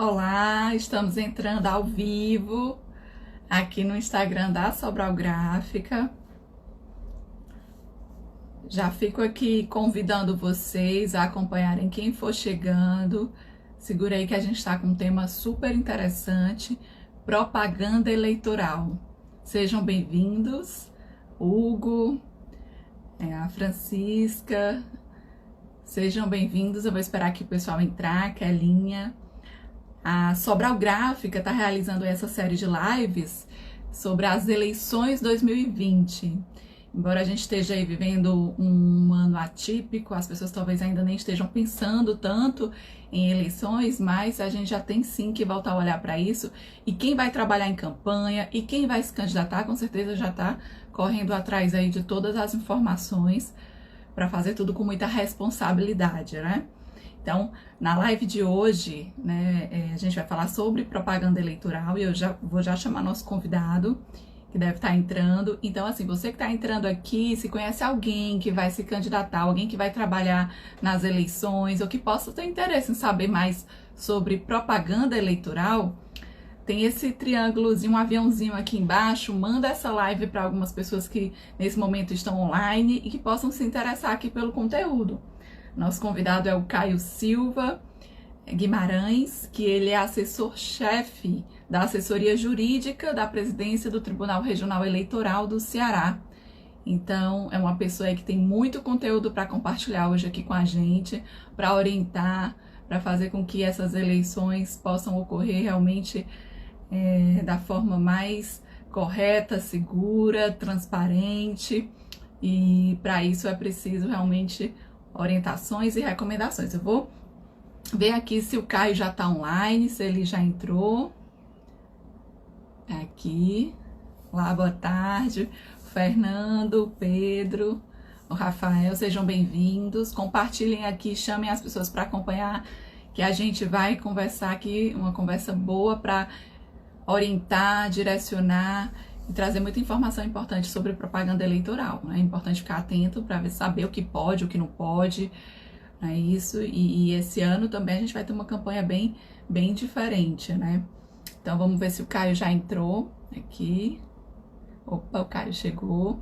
Olá, estamos entrando ao vivo aqui no Instagram da Sobral Gráfica. Já fico aqui convidando vocês a acompanharem quem for chegando. Segura aí que a gente está com um tema super interessante, propaganda eleitoral. Sejam bem-vindos, Hugo, a Francisca, sejam bem-vindos. Eu vou esperar aqui o pessoal entrar, Kelinha. A Sobral Gráfica está realizando essa série de lives sobre as eleições 2020. Embora a gente esteja aí vivendo um ano atípico, as pessoas talvez ainda nem estejam pensando tanto em eleições, mas a gente já tem sim que voltar a olhar para isso. E quem vai trabalhar em campanha e quem vai se candidatar, com certeza já está correndo atrás aí de todas as informações para fazer tudo com muita responsabilidade, né? Então, na live de hoje, né, a gente vai falar sobre propaganda eleitoral e eu vou chamar nosso convidado, que deve estar entrando. Então, assim, você que está entrando aqui, se conhece alguém que vai se candidatar, alguém que vai trabalhar nas eleições ou que possa ter interesse em saber mais sobre propaganda eleitoral, tem esse triângulozinho, um aviãozinho aqui embaixo. Manda essa live para algumas pessoas que nesse momento estão online e que possam se interessar aqui pelo conteúdo. Nosso convidado é o Caio Silva Guimarães, que ele é assessor-chefe da assessoria jurídica da presidência do Tribunal Regional Eleitoral do Ceará. Então, é uma pessoa aí que tem muito conteúdo para compartilhar hoje aqui com a gente, para orientar, para fazer com que essas eleições possam ocorrer realmente da forma mais correta, segura, transparente. E para isso é preciso realmente orientações e recomendações. Eu vou ver aqui se o Caio já está online, se ele já entrou. Aqui. Olá, boa tarde. O Fernando, o Pedro, o Rafael, sejam bem-vindos. Compartilhem aqui, chamem as pessoas para acompanhar, que a gente vai conversar aqui, uma conversa boa para orientar, direcionar e trazer muita informação importante sobre propaganda eleitoral. É importante ficar atento para saber o que pode, o que não pode. É isso. E esse ano também a gente vai ter uma campanha bem diferente, né? Então vamos ver se o Caio já entrou aqui. Opa, o Caio chegou.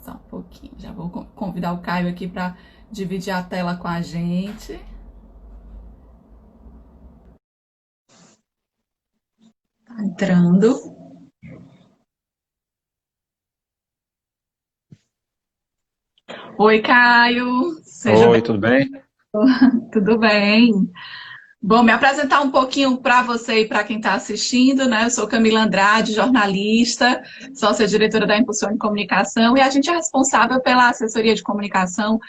Só um pouquinho. Já vou convidar o Caio aqui para dividir a tela com a gente. Tá entrando. Oi, Caio. Seja Oi, bem. tudo bem? Tudo bem? Bom, me apresentar um pouquinho para você e para quem está assistindo, né? Eu sou Camila Andrade, jornalista, sócia-diretora da Impulsione Comunicação, e a gente é responsável pela assessoria de comunicação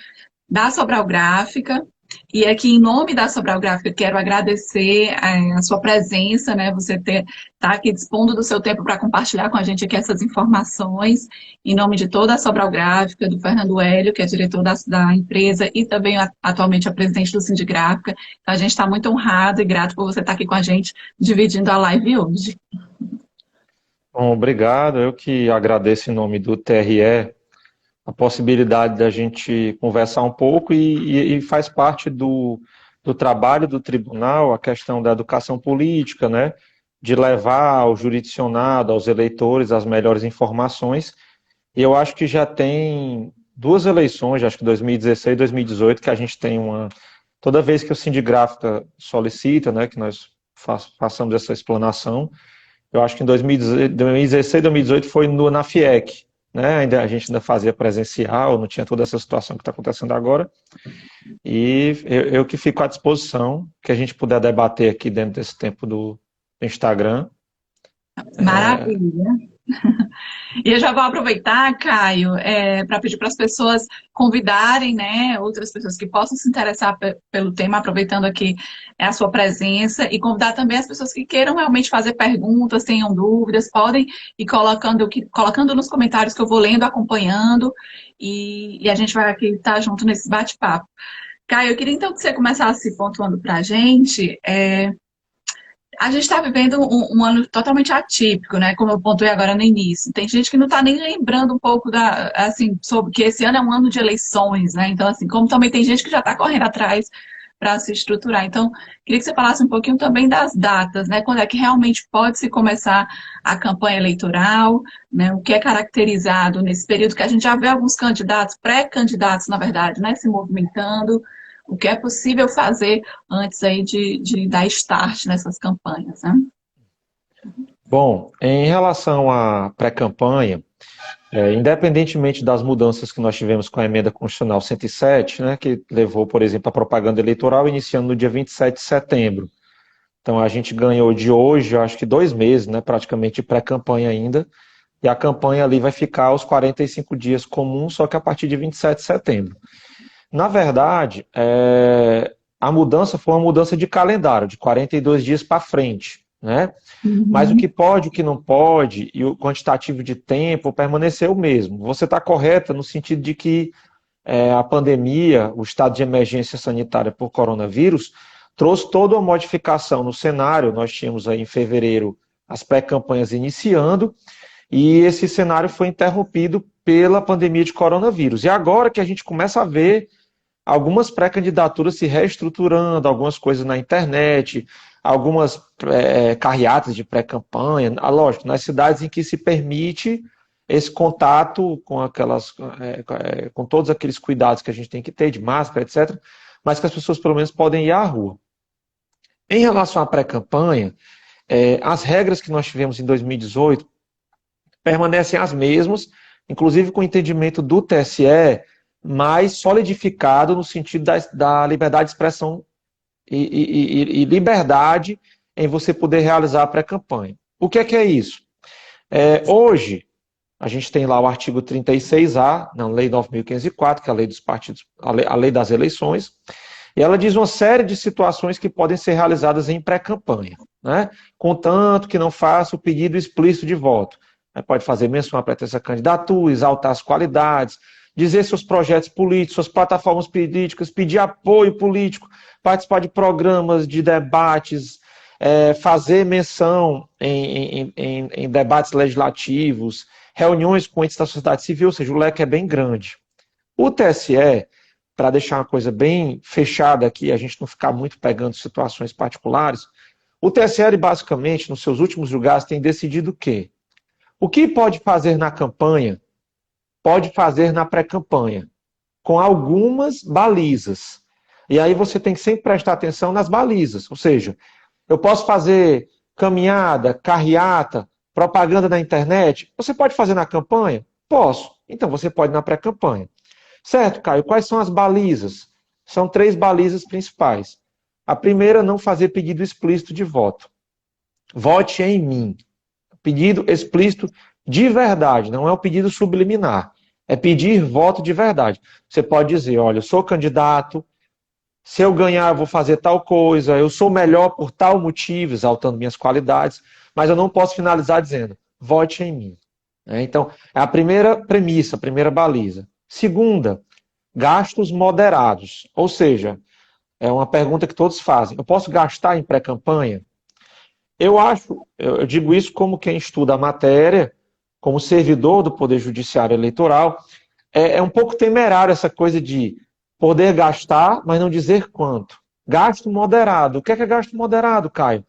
da Sobral Gráfica. E aqui, em nome da Sobral Gráfica, quero agradecer a sua presença, né? Você tá aqui dispondo do seu tempo para compartilhar com a gente aqui essas informações, em nome de toda a Sobral Gráfica, do Fernando Hélio, que é diretor da empresa, e também atualmente a presidente do Sindigráfica. Então, a gente está muito honrado e grato por você estar aqui com a gente, dividindo a live hoje. Bom, obrigado. Eu que agradeço em nome do TRE a possibilidade da gente conversar um pouco e faz parte do trabalho do tribunal a questão da educação política, né? De levar ao jurisdicionado, aos eleitores, as melhores informações. E eu acho que já tem duas eleições, acho que 2016 e 2018, que a gente tem uma. Toda vez que o Sindigráfica solicita, né, que nós façamos essa explanação. Eu acho que em 2016, 2018 foi na FIEC, né? A gente ainda fazia presencial, não tinha toda essa situação que está acontecendo agora. E eu que fico à disposição, que a gente puder debater aqui dentro desse tempo do Instagram. Maravilha. E eu já vou aproveitar, Caio, para pedir para as pessoas convidarem, né, outras pessoas que possam se interessar pelo tema, aproveitando aqui a sua presença, e convidar também as pessoas que queiram realmente fazer perguntas, tenham dúvidas, podem ir colocando nos comentários que eu vou lendo, acompanhando, e a gente vai aqui estar junto nesse bate-papo. Caio, eu queria então que você começasse pontuando para a gente. A gente está vivendo um ano totalmente atípico, né? Como eu pontuei agora no início. Tem gente que não está nem lembrando um pouco assim, sobre que esse ano é um ano de eleições, né? Então, assim, como também tem gente que já está correndo atrás para se estruturar. Então, queria que você falasse um pouquinho também das datas, né? Quando é que realmente pode se começar a campanha eleitoral, né? O que é caracterizado nesse período que a gente já vê alguns candidatos, pré-candidatos, na verdade, né? Se movimentando, o que é possível fazer antes aí de dar start nessas campanhas, né? Bom, em relação à pré-campanha, independentemente das mudanças que nós tivemos com a emenda constitucional 107, né, que levou, por exemplo, a propaganda eleitoral iniciando no dia 27 de setembro. Então a gente ganhou de hoje, acho que 2 meses, né, praticamente de pré-campanha ainda, e a campanha ali vai ficar aos 45 dias comuns, só que a partir de 27 de setembro. Na verdade, a mudança foi uma mudança de calendário, de 42 dias para frente, né? Mas o que Uhum. pode, o que não pode, e o quantitativo de tempo permaneceu o mesmo. Você está correta no sentido de que a pandemia, o estado de emergência sanitária por coronavírus, trouxe toda uma modificação no cenário. Nós tínhamos aí em fevereiro as pré-campanhas iniciando, e esse cenário foi interrompido pela pandemia de coronavírus. E agora que a gente começa a ver algumas pré-candidaturas se reestruturando, algumas coisas na internet, algumas carreatas de pré-campanha, lógico, nas cidades em que se permite esse contato com com todos aqueles cuidados que a gente tem que ter, de máscara, etc., mas que as pessoas pelo menos podem ir à rua. Em relação à pré-campanha, as regras que nós tivemos em 2018 permanecem as mesmas, inclusive com o entendimento do TSE, mais solidificado no sentido da liberdade de expressão e liberdade em você poder realizar a pré-campanha. O que é isso? Hoje, a gente tem lá o artigo 36A, na Lei 9.504, que é a lei dos partidos, a lei das eleições, e ela diz uma série de situações que podem ser realizadas em pré-campanha, né? Contanto que não faça o pedido explícito de voto. Pode fazer menção à pretensa candidatura, exaltar as qualidades, dizer seus projetos políticos, suas plataformas políticas, pedir apoio político, participar de programas, de debates, fazer menção em debates legislativos, reuniões com entes da sociedade civil, ou seja, o leque é bem grande. O TSE, para deixar uma coisa bem fechada aqui, a gente não ficar muito pegando situações particulares, o TSE, basicamente, nos seus últimos julgados, tem decidido o quê? O que pode fazer na campanha, pode fazer na pré-campanha, com algumas balizas. E aí você tem que sempre prestar atenção nas balizas. Ou seja, eu posso fazer caminhada, carreata, propaganda na internet? Você pode fazer na campanha? Posso. Então você pode na pré-campanha. Certo, Caio? Quais são as balizas? São 3 balizas principais. A primeira, não fazer pedido explícito de voto. Vote em mim. Pedido explícito de verdade, não é um pedido subliminar. É pedir voto de verdade. Você pode dizer, olha, eu sou candidato, se eu ganhar eu vou fazer tal coisa, eu sou melhor por tal motivo, exaltando minhas qualidades, mas eu não posso finalizar dizendo, vote em mim. Então, é a primeira premissa, a primeira baliza. Segunda, gastos moderados. Ou seja, é uma pergunta que todos fazem. Eu posso gastar em pré-campanha? Eu digo isso como quem estuda a matéria, como servidor do Poder Judiciário Eleitoral, é um pouco temerário essa coisa de poder gastar, mas não dizer quanto. Gasto moderado. O que é gasto moderado, Caio?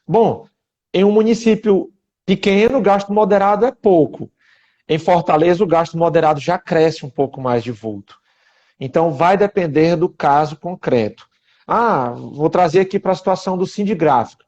Bom, em um município pequeno, gasto moderado é pouco. Em Fortaleza, o gasto moderado já cresce um pouco mais de vulto. Então, vai depender do caso concreto. Vou trazer aqui para a situação do Sindgráfico.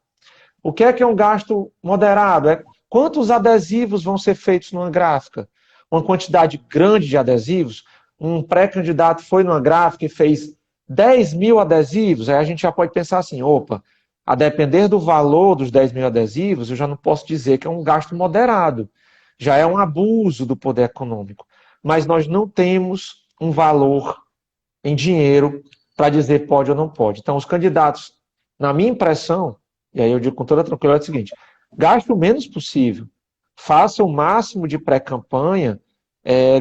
O que é um gasto moderado? Quantos adesivos vão ser feitos numa gráfica? Uma quantidade grande de adesivos? Um pré-candidato foi numa gráfica e fez 10.000 adesivos, aí a gente já pode pensar assim, opa, a depender do valor dos 10.000 adesivos, eu já não posso dizer que é um gasto moderado. Já é um abuso do poder econômico. Mas nós não temos um valor em dinheiro para dizer pode ou não pode. Então, os candidatos, na minha impressão, e aí eu digo com toda tranquilidade o seguinte, gaste o menos possível, faça o máximo de pré-campanha,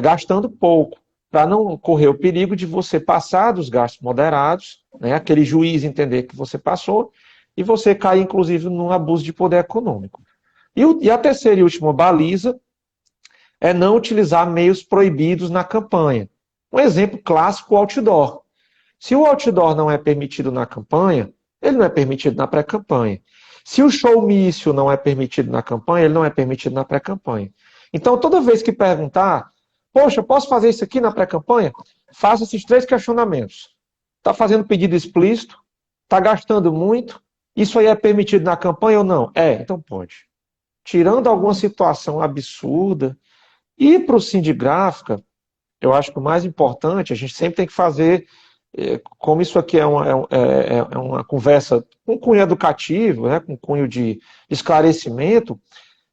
gastando pouco, para não correr o perigo de você passar dos gastos moderados, né, aquele juiz entender que você passou, e você cair, inclusive, num abuso de poder econômico. E a terceira e última baliza é não utilizar meios proibidos na campanha. Um exemplo clássico, o outdoor. Se o outdoor não é permitido na campanha, ele não é permitido na pré-campanha. Se o showmício não é permitido na campanha, ele não é permitido na pré-campanha. Então, toda vez que perguntar, poxa, posso fazer isso aqui na pré-campanha? Faça esses 3 questionamentos. Está fazendo pedido explícito? Está gastando muito? Isso aí é permitido na campanha ou não? É, então pode. Tirando alguma situação absurda, e para o Sindgráfica, eu acho que o mais importante, a gente sempre tem que fazer, como isso aqui é uma conversa com cunho educativo, né, com cunho de esclarecimento,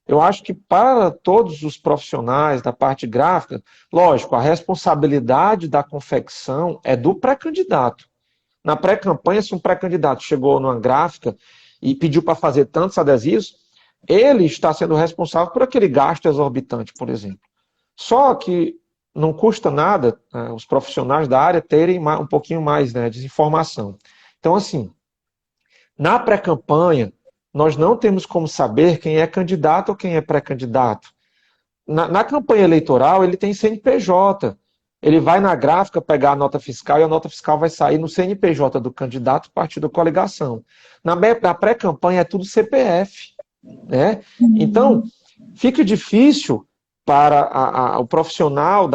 eu acho que para todos os profissionais da parte gráfica, lógico, a responsabilidade da confecção é do pré-candidato. Na pré-campanha, se um pré-candidato chegou numa gráfica e pediu para fazer tantos adesivos, ele está sendo responsável por aquele gasto exorbitante, por exemplo. Só que não custa nada, né, os profissionais da área terem um pouquinho mais, né, de informação. Então, assim, na pré-campanha, nós não temos como saber quem é candidato ou quem é pré-candidato. Na campanha eleitoral, ele tem CNPJ. Ele vai na gráfica pegar a nota fiscal e a nota fiscal vai sair no CNPJ do candidato, partido ou coligação. Na pré-campanha é tudo CPF. Né? Então, fica difícil para o profissional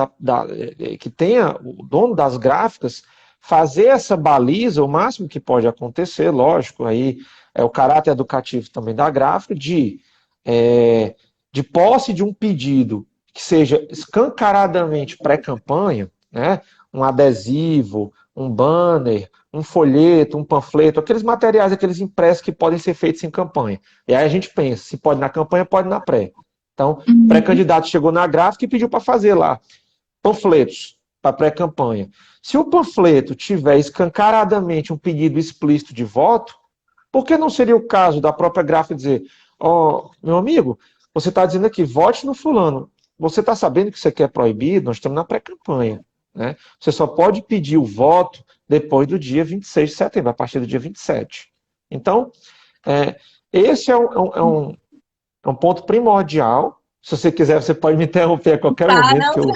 que tenha, o dono das gráficas, fazer essa baliza, o máximo que pode acontecer, lógico, aí é o caráter educativo também da gráfica, de posse de um pedido que seja escancaradamente pré-campanha, né? Um adesivo, um banner, um folheto, um panfleto, aqueles materiais, aqueles impressos que podem ser feitos em campanha. E aí a gente pensa, se pode na campanha, pode na pré. Então, o pré-candidato chegou na gráfica e pediu para fazer lá panfletos para pré-campanha. Se o panfleto tiver escancaradamente um pedido explícito de voto, por que não seria o caso da própria gráfica dizer, meu amigo, você está dizendo aqui, vote no fulano. Você está sabendo que isso aqui é proibido? Nós estamos na pré-campanha. Né? Você só pode pedir o voto depois do dia 26 de setembro, a partir do dia 27. Então, esse é um ponto primordial. Se você quiser, você pode me interromper a qualquer momento. Não,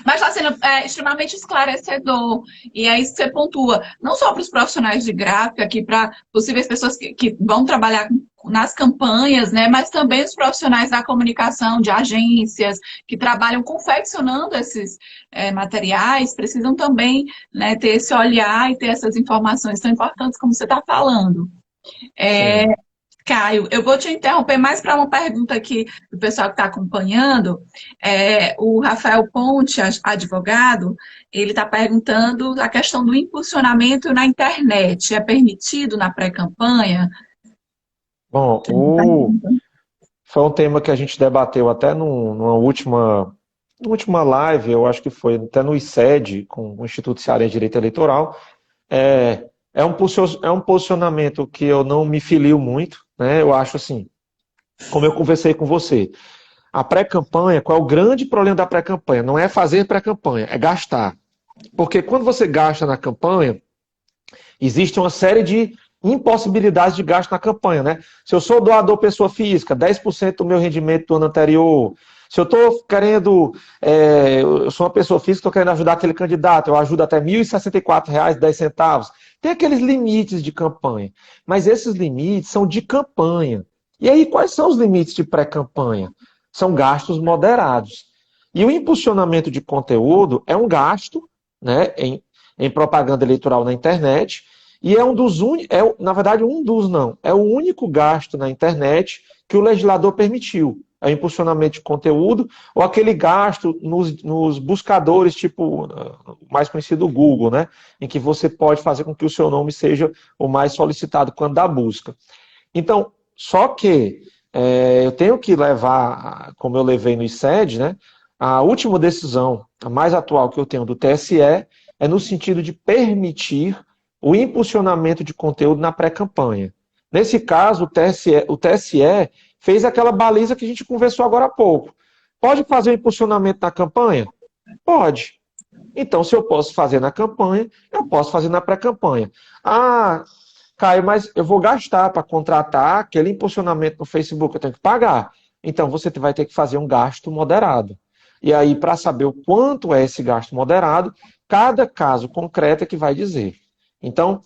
mas está sendo extremamente esclarecedor. E aí você pontua, não só para os profissionais de gráfica, aqui para possíveis pessoas que vão trabalhar nas campanhas, né, mas também os profissionais da comunicação, de agências, que trabalham confeccionando esses materiais, precisam também, né, ter esse olhar e ter essas informações tão importantes como você está falando. Caio, eu vou te interromper mais para uma pergunta aqui do pessoal que está acompanhando. O Rafael Ponte, advogado, ele está perguntando a questão do impulsionamento na internet. É permitido na pré-campanha? Bom, foi um tema que a gente debateu até numa última live, eu acho que foi até no ICED, com o Instituto Cearense de Direito Eleitoral. É um posicionamento que eu não me filio muito, né? Eu acho assim, como eu conversei com você, a pré-campanha, qual é o grande problema da pré-campanha? Não é fazer pré-campanha, é gastar. Porque quando você gasta na campanha, existe uma série de impossibilidades de gasto na campanha, né? Se eu sou doador pessoa física, 10% do meu rendimento do ano anterior. Se eu estou querendo, eu sou uma pessoa física, estou querendo ajudar aquele candidato, eu ajudo até R$ 1.064,10. Tem aqueles limites de campanha, mas esses limites são de campanha. E aí, quais são os limites de pré-campanha? São gastos moderados. E o impulsionamento de conteúdo é um gasto, né, em propaganda eleitoral na internet, e é na verdade, é o único gasto na internet que o legislador permitiu. É o impulsionamento de conteúdo, ou aquele gasto nos buscadores, tipo, o mais conhecido, o Google, né? Em que você pode fazer com que o seu nome seja o mais solicitado quando dá busca. Então, só que eu tenho que levar, como eu levei no ICED, né? A última decisão, a mais atual que eu tenho do TSE, é no sentido de permitir o impulsionamento de conteúdo na pré-campanha. Nesse caso, o TSE fez aquela baliza que a gente conversou agora há pouco. Pode fazer o impulsionamento na campanha? Pode. Então, se eu posso fazer na campanha, eu posso fazer na pré-campanha. Ah, Caio, mas eu vou gastar para contratar aquele impulsionamento no Facebook, eu tenho que pagar. Então, você vai ter que fazer um gasto moderado. E aí, para saber o quanto é esse gasto moderado, cada caso concreto é que vai dizer. Então,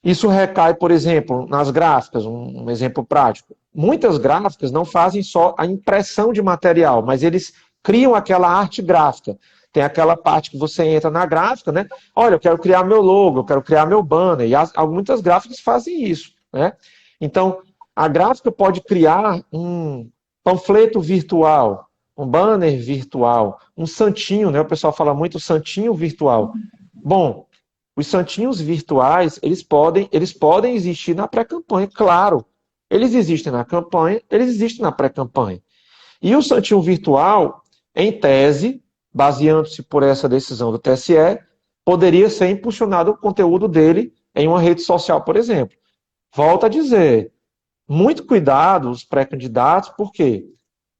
isso recai, por exemplo, nas gráficas, um exemplo prático. Muitas gráficas não fazem só a impressão de material, mas eles criam aquela arte gráfica. Tem aquela parte que você entra na gráfica, né? Olha, eu quero criar meu logo, eu quero criar meu banner, e muitas gráficas fazem isso, né? Então, a gráfica pode criar um panfleto virtual, um banner virtual, um santinho, né? O pessoal fala muito santinho virtual. Bom, os santinhos virtuais, eles podem existir na pré-campanha, claro. Eles existem na campanha, eles existem na pré-campanha. E o santinho virtual, em tese, baseando-se por essa decisão do TSE, poderia ser impulsionado o conteúdo dele em uma rede social, por exemplo. Volto a dizer, muito cuidado os pré-candidatos, porque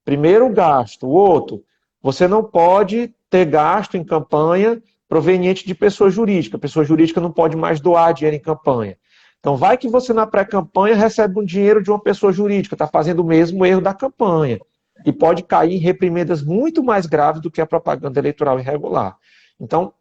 primeiro o gasto, o outro, você não pode ter gasto em campanha proveniente de pessoa jurídica. Pessoa jurídica não pode mais doar dinheiro em campanha. Então, vai que você na pré-campanha recebe um dinheiro de uma pessoa jurídica, está fazendo o mesmo erro da campanha. E pode cair em reprimendas muito mais graves do que a propaganda eleitoral irregular. Então,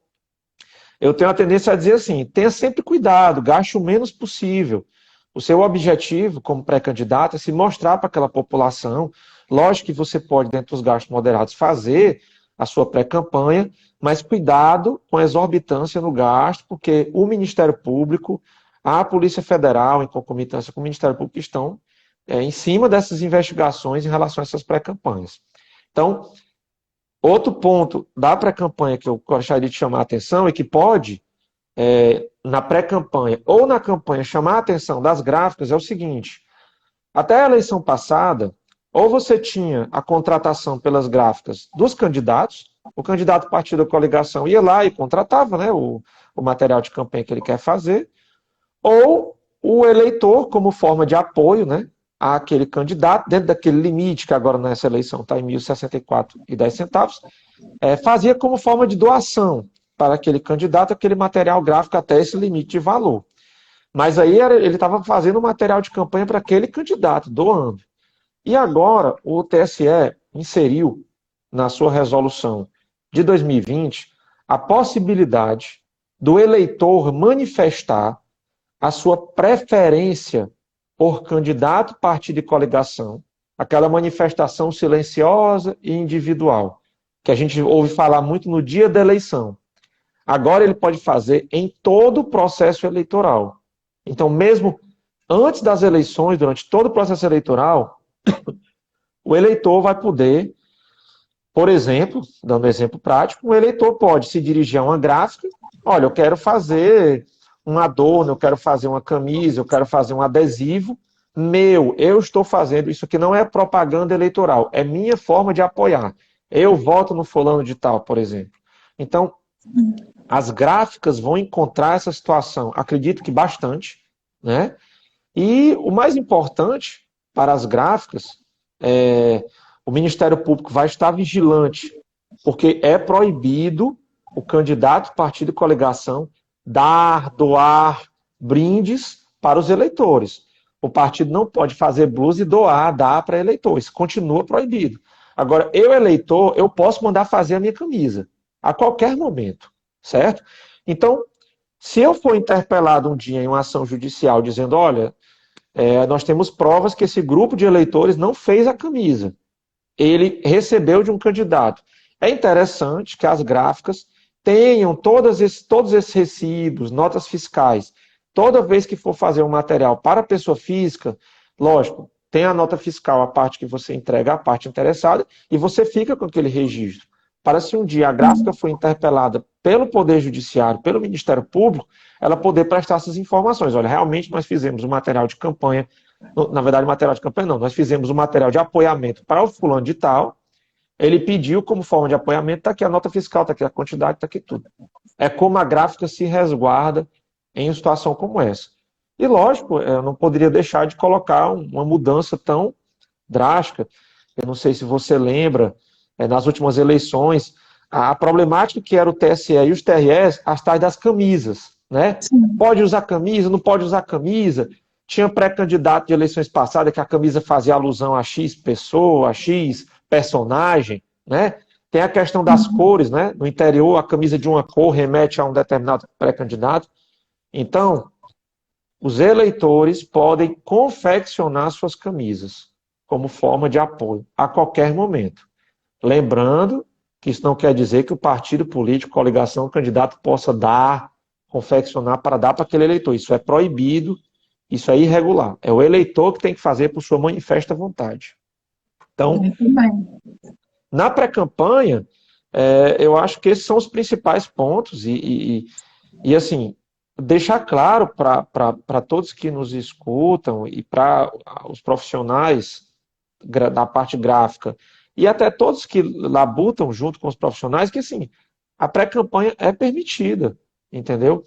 eu tenho a tendência a dizer assim, tenha sempre cuidado, gaste o menos possível. O seu objetivo como pré-candidato é se mostrar para aquela população. Lógico que você pode, dentro dos gastos moderados, fazer a sua pré-campanha, mas cuidado com a exorbitância no gasto, porque o Ministério Público, a Polícia Federal, em concomitância com o Ministério Público, estão em cima dessas investigações em relação a essas pré-campanhas. Então, outro ponto da pré-campanha que eu gostaria de chamar a atenção é que pode, na pré-campanha ou na campanha, chamar a atenção das gráficas é o seguinte: até a eleição passada, ou você tinha a contratação pelas gráficas dos candidatos, o candidato partido da coligação ia lá e contratava, né, o material de campanha que ele quer fazer, ou o eleitor, como forma de apoio, né, àquele candidato, dentro daquele limite, que agora nessa eleição está em R$ 1.064,10, fazia como forma de doação para aquele candidato aquele material gráfico até esse limite de valor. Mas aí ele estava fazendo material de campanha para aquele candidato, doando. E agora o TSE inseriu na sua resolução de 2020 a possibilidade do eleitor manifestar a sua preferência por candidato, partido e coligação, aquela manifestação silenciosa e individual, que a gente ouve falar muito no dia da eleição. Agora ele pode fazer em todo o processo eleitoral. Então, mesmo antes das eleições, durante todo o processo eleitoral, o eleitor vai poder, por exemplo, dando um exemplo prático, o eleitor pode se dirigir a uma gráfica, olha, eu quero fazer um adorno, eu quero fazer uma camisa, eu quero fazer um adesivo meu, eu estou fazendo, isso aqui não é propaganda eleitoral, é minha forma de apoiar. Eu voto no fulano de tal, por exemplo. Então, as gráficas vão encontrar essa situação, acredito que bastante, né? E o mais importante para as gráficas, o Ministério Público vai estar vigilante, porque é proibido o candidato, partido e coligação doar brindes para os eleitores. O partido não pode fazer blusa e dar para eleitores. Continua proibido. Agora, eu, eleitor, eu posso mandar fazer a minha camisa a qualquer momento, certo? Então, se eu for interpelado um dia em uma ação judicial dizendo, olha, nós temos provas que esse grupo de eleitores não fez a camisa, ele recebeu de um candidato. É interessante que as gráficas tenham todos esses recibos, notas fiscais. Toda vez que for fazer um material para a pessoa física, lógico, tem a nota fiscal, a parte que você entrega à parte interessada, e você fica com aquele registro. Para se um dia a gráfica for interpelada pelo Poder Judiciário, pelo Ministério Público, ela poder prestar essas informações. Olha, realmente nós fizemos um material de campanha, na verdade, material de campanha não, nós fizemos um material de apoiamento para o fulano de tal, ele pediu como forma de apoiamento, está aqui a nota fiscal, está aqui a quantidade, está aqui tudo. É como a gráfica se resguarda em uma situação como essa. E lógico, eu não poderia deixar de colocar uma mudança tão drástica. Eu não sei se você lembra, nas últimas eleições, a problemática que era o TSE e os TREs, as tais das camisas, né? Pode usar camisa, não pode usar camisa. Tinha pré-candidato de eleições passadas que a camisa fazia alusão a X pessoa, a X personagem, né? Tem a questão das cores, né? No interior, a camisa de uma cor remete a um determinado pré-candidato. Então, os eleitores podem confeccionar suas camisas como forma de apoio a qualquer momento. Lembrando que isso não quer dizer que o partido político, coligação, o candidato possa confeccionar para dar para aquele eleitor. Isso é proibido, isso é irregular. É o eleitor que tem que fazer por sua manifesta vontade. Então, Muito bem. na pré-campanha, eu acho que esses são os principais pontos e assim, deixar claro para todos que nos escutam e para os profissionais da parte gráfica e até todos que labutam junto com os profissionais que assim, a pré-campanha é permitida, entendeu?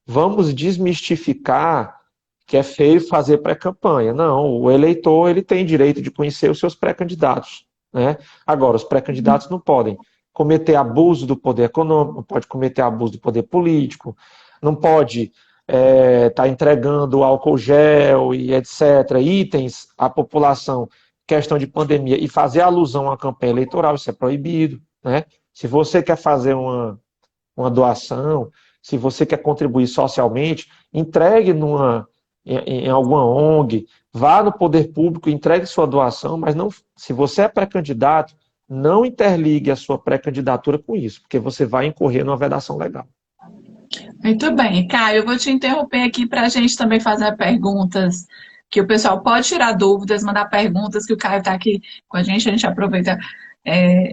Vamos desmistificar que é feio fazer pré-campanha. Não, o eleitor ele tem direito de conhecer os seus pré-candidatos, né? Agora, os pré-candidatos não podem cometer abuso do poder econômico, não pode cometer abuso do poder político, não pode estar entregando álcool gel e etc., itens à população, questão de pandemia, e fazer alusão à campanha eleitoral, isso é proibido, né? Se você quer fazer uma doação, se você quer contribuir socialmente, entregue em alguma ONG, vá no poder público, entregue sua doação, mas não, se você é pré-candidato, não interligue a sua pré-candidatura com isso, porque você vai incorrer numa vedação legal. Muito bem, Caio, eu vou te interromper aqui para a gente também fazer perguntas, que o pessoal pode tirar dúvidas, mandar perguntas, que o Caio está aqui com a gente aproveita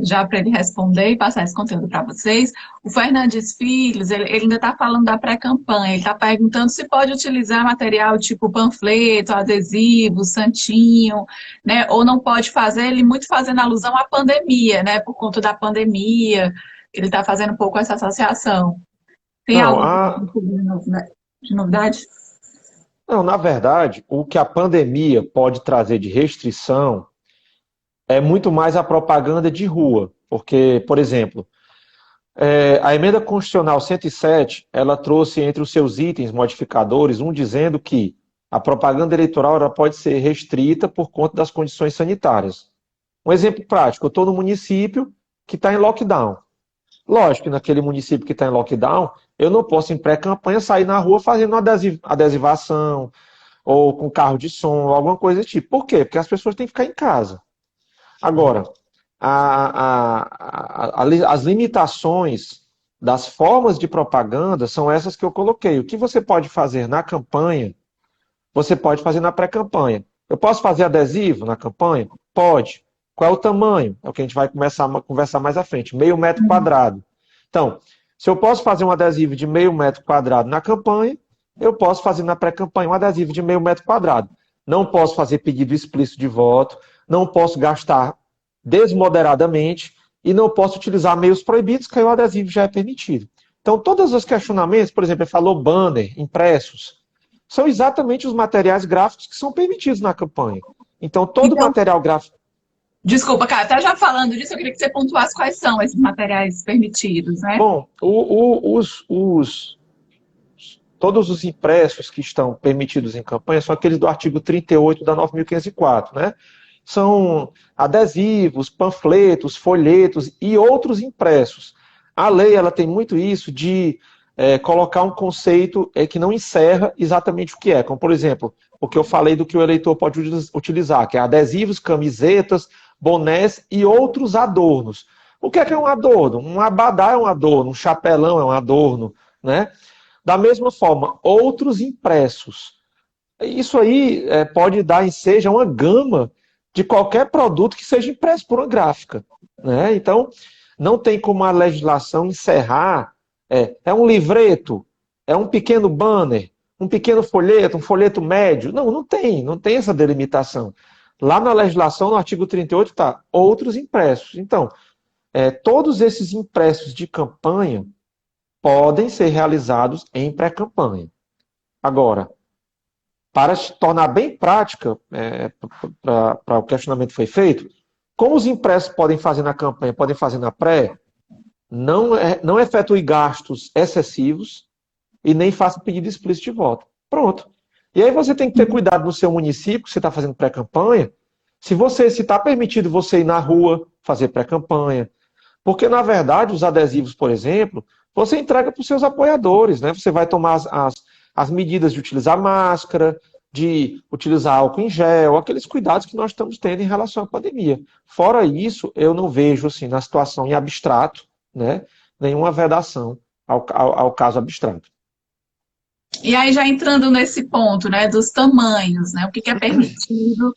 já para ele responder e passar esse conteúdo para vocês. O Fernandes Filhos, ele ainda está falando da pré-campanha, ele está perguntando se pode utilizar material tipo panfleto, adesivo, santinho, né, ou não pode fazer, ele muito fazendo alusão à pandemia, né, por conta da pandemia, ele está fazendo um pouco essa associação. Tem Não, algo de novidade? não, na verdade, o que a pandemia pode trazer de restrição é muito mais a propaganda de rua. Porque, por exemplo, a emenda constitucional 107, ela trouxe entre os seus itens modificadores, um dizendo que a propaganda eleitoral ela pode ser restrita por conta das condições sanitárias. Um exemplo prático, eu estou no município que está em lockdown. Lógico que naquele município que está em lockdown, eu não posso, em pré-campanha, sair na rua fazendo adesivação, ou com carro de som, ou alguma coisa desse tipo. Por quê? Porque as pessoas têm que ficar em casa. Agora, as limitações das formas de propaganda são essas que eu coloquei. O que você pode fazer na campanha, você pode fazer na pré-campanha. Eu posso fazer adesivo na campanha? Pode. Qual é o tamanho? É o que a gente vai começar a conversar mais à frente. 0,5 m². Então, se eu posso fazer um adesivo de 0,5 m² na campanha, eu posso fazer na pré-campanha um adesivo de 0,5 m². Não posso fazer pedido explícito de voto, não posso gastar desmoderadamente e não posso utilizar meios proibidos, que aí o adesivo já é permitido. Então, todos os questionamentos, por exemplo, ele falou banner, impressos, são exatamente os materiais gráficos que são permitidos na campanha. Então, todo Então, material gráfico... desculpa, cara, até já falando disso, eu queria que você pontuasse quais são esses materiais permitidos, né? Bom, todos os impressos que estão permitidos em campanha são aqueles do artigo 38 da 9.504, né? São adesivos, panfletos, folhetos e outros impressos. A lei ela tem muito isso de colocar um conceito que não encerra exatamente o que é. Como, por exemplo, o que eu falei do que o eleitor pode utilizar, que é adesivos, camisetas, bonés e outros adornos. O que é um adorno? Um abadá é um adorno, um chapelão é um adorno, né? Da mesma forma, outros impressos. Isso aí pode dar ensejo a uma gama de qualquer produto que seja impresso por uma gráfica, né? Então, não tem como a legislação encerrar. É um livreto, é um pequeno banner, um pequeno folheto, um folheto médio. Não, não tem essa delimitação. Lá na legislação, no artigo 38, está outros impressos. Então, todos esses impressos de campanha podem ser realizados em pré-campanha. Agora, para se tornar bem prática, para o questionamento que foi feito, como os impressos podem fazer na campanha, podem fazer na pré, não efetue gastos excessivos e nem faça pedido explícito de voto. Pronto. E aí você tem que ter cuidado no seu município, que você está fazendo pré-campanha, se está permitido você ir na rua fazer pré-campanha. Porque, na verdade, os adesivos, por exemplo, você entrega para os seus apoiadores, né? Você vai tomar as medidas de utilizar máscara, de utilizar álcool em gel, aqueles cuidados que nós estamos tendo em relação à pandemia. Fora isso, eu não vejo, assim, na situação em abstrato, né, nenhuma vedação ao caso abstrato. E aí, já entrando nesse ponto, né, dos tamanhos, né, o que é permitido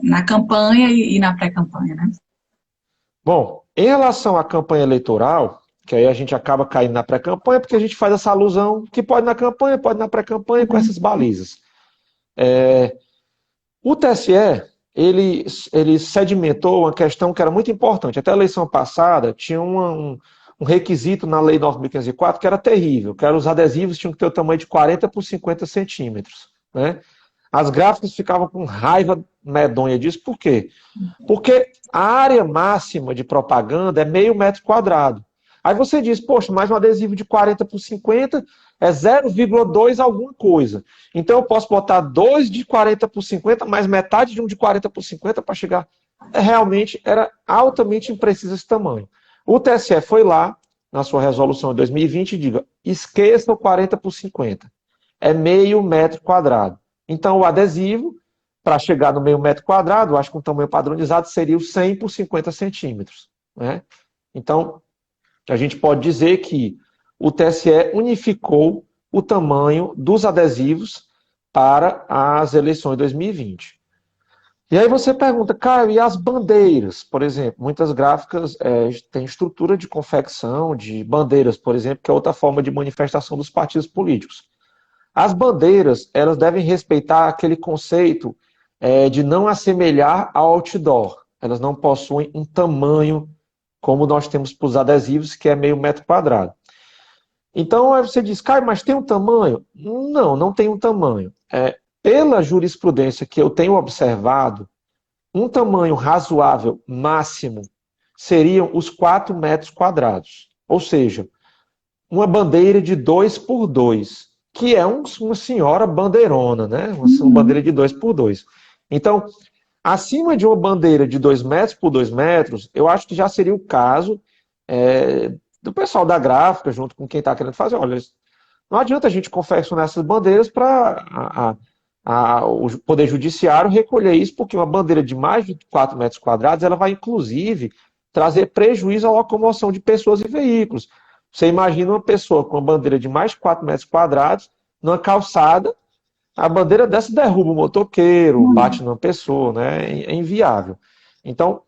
na campanha e na pré-campanha, né? Bom, em relação à campanha eleitoral, que aí a gente acaba caindo na pré-campanha, porque a gente faz essa alusão que pode na campanha, pode na pré-campanha, com essas balizas. O TSE, ele sedimentou uma questão que era muito importante. Até a eleição passada, tinha um requisito na Lei 9.504 que era terrível, que era os adesivos tinham que ter o tamanho de 40 por 50 centímetros. Né? As gráficas ficavam com raiva medonha disso, por quê? Porque a área máxima de propaganda é meio metro quadrado. Aí você diz, poxa, mais um adesivo de 40 por 50 é 0,2 alguma coisa. Então eu posso botar dois de 40 por 50, mais metade de um de 40 por 50 para chegar. Realmente era altamente impreciso esse tamanho. O TSE foi lá, na sua resolução de 2020, e diga, esqueça o 40 por 50. É meio metro quadrado. Então o adesivo, para chegar no meio metro quadrado, eu acho que um tamanho padronizado seria o 100 por 50 centímetros. Né? Então, a gente pode dizer que o TSE unificou o tamanho dos adesivos para as eleições de 2020. E aí você pergunta, Caio, e as bandeiras, por exemplo? Muitas gráficas têm estrutura de confecção de bandeiras, por exemplo, que é outra forma de manifestação dos partidos políticos. As bandeiras, elas devem respeitar aquele conceito de não assemelhar ao outdoor. Elas não possuem um tamanho como nós temos para os adesivos, que é meio metro quadrado. Então, aí você diz, Caio, mas tem um tamanho? Não, não tem um tamanho. Pela jurisprudência que eu tenho observado, um tamanho razoável máximo seriam os 4 metros quadrados. Ou seja, uma bandeira de 2 por 2, que é uma senhora bandeirona, né? Uma bandeira de 2 por 2. Então, acima de uma bandeira de 2 metros por 2 metros, eu acho que já seria o caso do pessoal da gráfica, junto com quem está querendo fazer. Olha, não adianta a gente confeccionar essas bandeiras para o Poder Judiciário recolher isso, porque uma bandeira de mais de 4 metros quadrados, ela vai, inclusive, trazer prejuízo à locomoção de pessoas e veículos. Você imagina uma pessoa com uma bandeira de mais de 4 metros quadrados, numa calçada, a bandeira dessa derruba o motoqueiro, bate numa pessoa, né? É inviável. Então,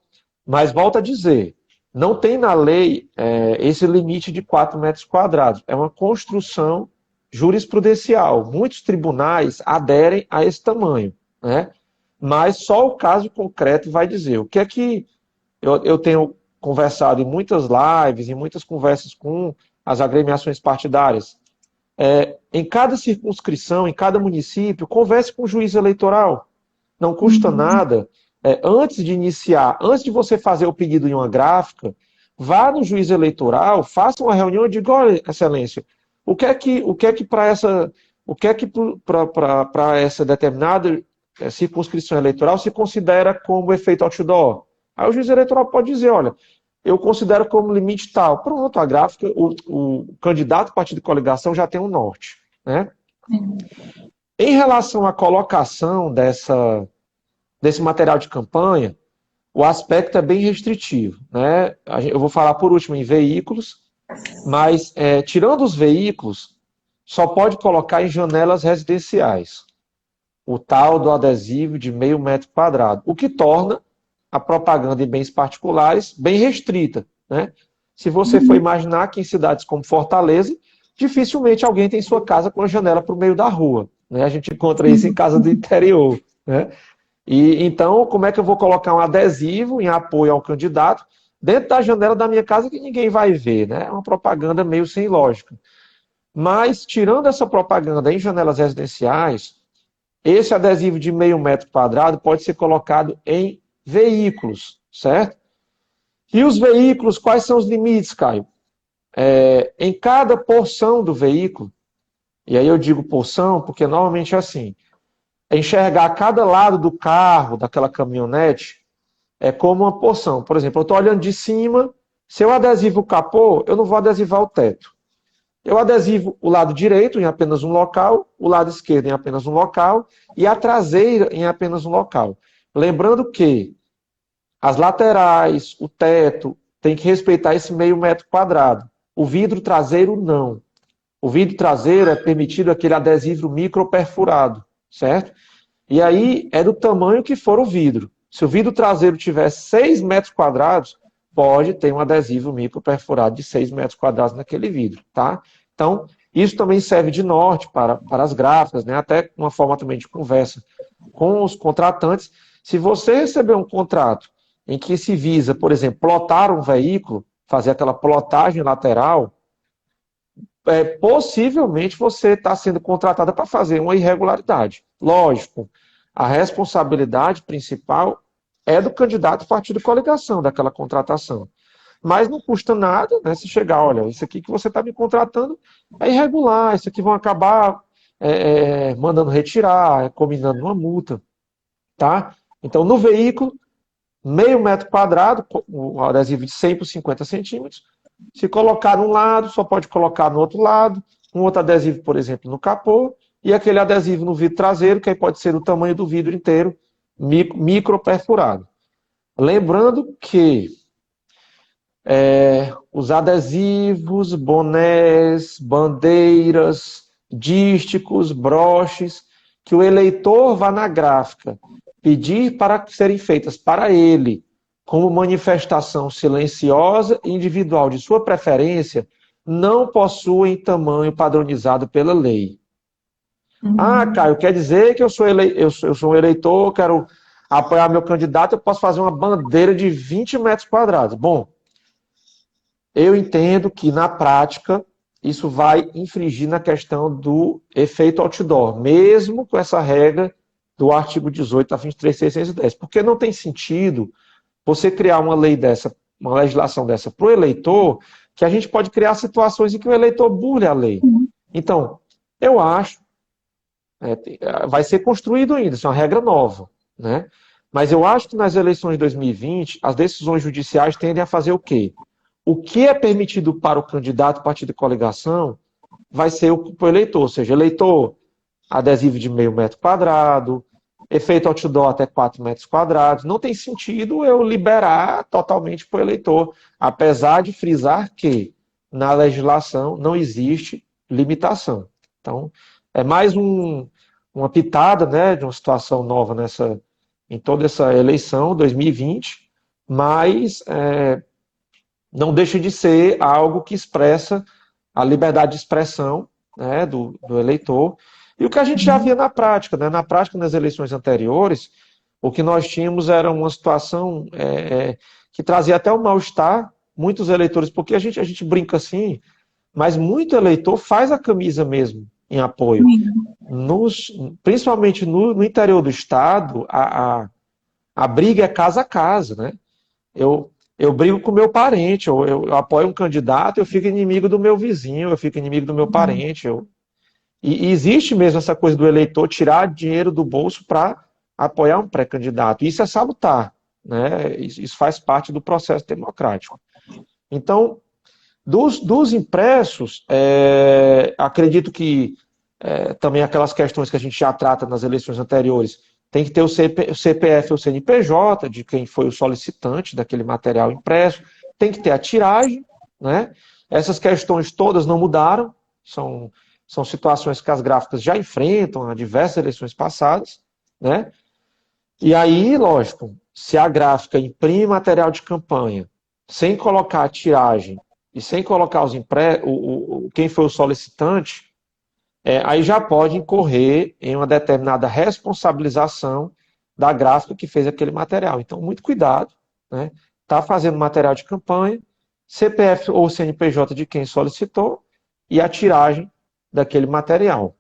mas volto a dizer, não tem na lei esse limite de 4 metros quadrados. É uma construção jurisprudencial. Muitos tribunais aderem a esse tamanho, né? Mas só o caso concreto vai dizer. O que é que eu tenho conversado em muitas lives, em muitas conversas com as agremiações partidárias. Em cada circunscrição, em cada município, converse com o juiz eleitoral. Não custa nada. Antes de iniciar, antes de você fazer o pedido em uma gráfica, vá no juiz eleitoral, faça uma reunião e diga, olha, excelência, o que é que para essa determinada circunscrição eleitoral se considera como efeito outdoor? Aí o juiz eleitoral pode dizer, olha, eu considero como limite tal. Pronto, a gráfica, o candidato partido de coligação já tem um norte. Né? Em relação à colocação desse material de campanha, o aspecto é bem restritivo. Né? Eu vou falar por último em veículos, mas tirando os veículos, só pode colocar em janelas residenciais o tal do adesivo de meio metro quadrado, o que torna a propaganda em bens particulares bem restrita. Né? Se você for imaginar que em cidades como Fortaleza, dificilmente alguém tem sua casa com a janela para o meio da rua. Né? A gente encontra isso em casa do interior. Né? E então, como é que eu vou colocar um adesivo em apoio ao candidato dentro da janela da minha casa que ninguém vai ver? Né? É uma propaganda meio sem lógica. Mas, tirando essa propaganda em janelas residenciais, esse adesivo de meio metro quadrado pode ser colocado em veículos, certo? E os veículos, quais são os limites, Caio? Em cada porção do veículo, e aí eu digo porção porque normalmente é assim, enxergar cada lado do carro, daquela caminhonete, é como uma porção. Por exemplo, eu estou olhando de cima, se eu adesivo o capô, eu não vou adesivar o teto. Eu adesivo o lado direito em apenas um local, o lado esquerdo em apenas um local e a traseira em apenas um local. Lembrando que as laterais, o teto, tem que respeitar esse meio metro quadrado. O vidro traseiro, não. O vidro traseiro é permitido aquele adesivo microperfurado, certo? E aí é do tamanho que for o vidro. Se o vidro traseiro tiver 6 metros quadrados, pode ter um adesivo microperfurado de 6 metros quadrados naquele vidro, tá? Então, isso também serve de norte para as gráficas, né? Até uma forma também de conversa com os contratantes. Se você receber um contrato em que se visa, por exemplo, plotar um veículo, fazer aquela plotagem lateral, possivelmente você está sendo contratada para fazer uma irregularidade. Lógico, a responsabilidade principal é do candidato partido de coligação daquela contratação. Mas não custa nada, né, se chegar, olha, isso aqui que você está me contratando é irregular, isso aqui vão acabar mandando retirar, combinando uma multa, tá? Então, no veículo, meio metro quadrado, um adesivo de 100 por 50 centímetros. Se colocar num lado, só pode colocar no outro lado. Um outro adesivo, por exemplo, no capô. E aquele adesivo no vidro traseiro, que aí pode ser do tamanho do vidro inteiro, micro perfurado. Lembrando que os adesivos, bonés, bandeiras, dísticos, broches, que o eleitor vá na gráfica pedir para serem feitas para ele, como manifestação silenciosa e individual de sua preferência, não possuem tamanho padronizado pela lei. Ah, Caio, quer dizer que eu sou um eleitor, quero apoiar meu candidato, eu posso fazer uma bandeira de 20 metros quadrados. Bom, eu entendo que, na prática, isso vai infringir na questão do efeito outdoor, mesmo com essa regra do artigo 18 da 23.610, porque não tem sentido você criar uma lei dessa, uma legislação dessa para o eleitor, que a gente pode criar situações em que o eleitor burle a lei. Então, eu acho, vai ser construído ainda, isso é uma regra nova, né? Mas eu acho que nas eleições de 2020, as decisões judiciais tendem a fazer o quê? O que é permitido para o candidato partido de coligação vai ser para o eleitor, ou seja, eleitor, adesivo de meio metro quadrado, efeito outdoor até 4 metros quadrados. Não tem sentido eu liberar totalmente para o eleitor, apesar de frisar que na legislação não existe limitação. Então, é mais uma pitada, né, de uma situação nova em toda essa eleição 2020, mas não deixa de ser algo que expressa a liberdade de expressão, né, do eleitor. E o que a gente já via na prática, né? Na prática, nas eleições anteriores, o que nós tínhamos era uma situação que trazia até um mal-estar, muitos eleitores, porque a gente brinca assim, mas muito eleitor faz a camisa mesmo em apoio. Principalmente no interior do estado, a briga é casa a casa, né? Eu brigo com o meu parente, eu apoio um candidato, eu fico inimigo do meu vizinho, eu fico inimigo do meu parente. E existe mesmo essa coisa do eleitor tirar dinheiro do bolso para apoiar um pré-candidato. Isso é salutar, né? Isso faz parte do processo democrático. Então, dos impressos, acredito que também aquelas questões que a gente já trata nas eleições anteriores, tem que ter o CPF ou CNPJ de quem foi o solicitante daquele material impresso, tem que ter a tiragem, né? Essas questões todas não mudaram, são situações que as gráficas já enfrentam há diversas eleições passadas, né? E aí, lógico, se a gráfica imprime material de campanha sem colocar a tiragem e sem colocar quem foi o solicitante, aí já pode incorrer em uma determinada responsabilização da gráfica que fez aquele material. Então, muito cuidado, né? Está fazendo material de campanha, CPF ou CNPJ de quem solicitou e a tiragem daquele material.